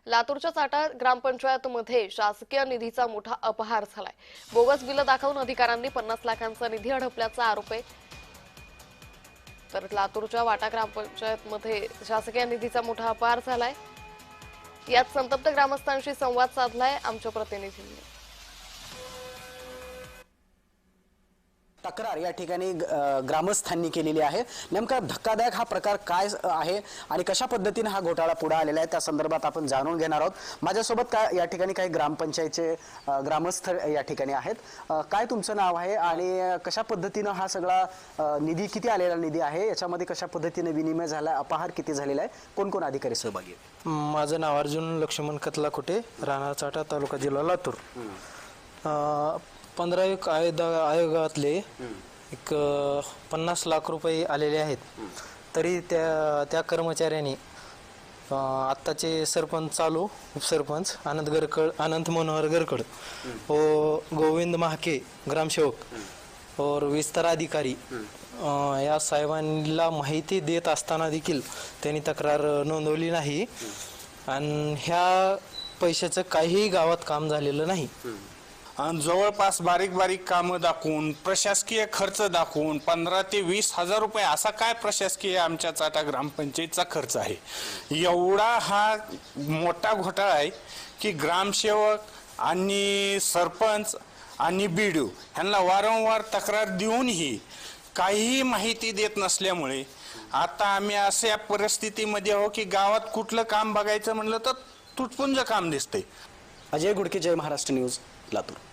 लातूरच्या चाटा ग्रामपंचायतमध्ये शासकीय निधीचा मोठा अपहार झालाय। बोगस बिलं दाखवून अधिकाऱ्यांनी 50 लाखांचा निधी हडपल्याचा आरोप आहे। तर लातूरच्या वाटा ग्रामपंचायतमध्ये शासकीय निधीचा मोठा अपहार झालाय। यात संतप्त ग्रामस्थांशी संवाद साधलाय आमच्या प्रतिनिधींनी। तक्रार या ठिकाणी ग्रामस्थांनी केलेली आहे। नेमका धक्कादायक हा प्रकार काय आहे आणि कशा पद्धतीने हा घोटाळा पुढे आलेला आहे त्या संदर्भात आपण जाणून घेणार आहोत। माझ्यासोबत या ठिकाणी काही ग्रामपंचायतचे ग्रामस्थ या ठिकाणी आहेत। काय तुमचं नाव आहे आणि कशा पद्धतीने हा सगळा निधी किती आलेला निधी आहे, याच्यामध्ये कशा पद्धतीने विनिमय झाला, अपहार किती झालेला आहे, कोण कोण अधिकारी सहभागी आहेत? माझं नाव अर्जुन लक्ष्मण कतलाकोटे, राहणार चाटा, तालुका जिल्हा लातूर। 15 आयोगातले एक 50 लाख रुपये आलेले आहेत। तरी त्या कर्मचाऱ्यांनी आत्ताचे सरपंच चालू उपसरपंच अनंत मनोहर गरकड व गोविंद महाके ग्रामसेवक और विस्तार अधिकारी या साहेबांना माहिती देत असताना देखील त्यांनी तक्रार नोंदवली नाही आणि ह्या पैशाचं काहीही गावात काम झालेलं नाही। आणि जवळपास बारीक बारीक कामं दाखवून प्रशासकीय खर्च दाखवून 15 ते 20 हजार रुपये असा काय प्रशासकीय आमच्या चाटा ग्रामपंचायतचा खर्च आहे। एवढा हा मोठा घोटाळा आहे की ग्रामसेवक आणि सरपंच आणि बीडीओ ह्यांना वारंवार तक्रार देऊनही काहीही माहिती देत नसल्यामुळे आता आम्ही अशा परिस्थितीमध्ये आहोत की गावात कुठलं काम बघायचं म्हणलं तर तुटपुंज काम दिसतंय। अजय गुडके, जय महाराष्ट्र न्यूज, लातूर।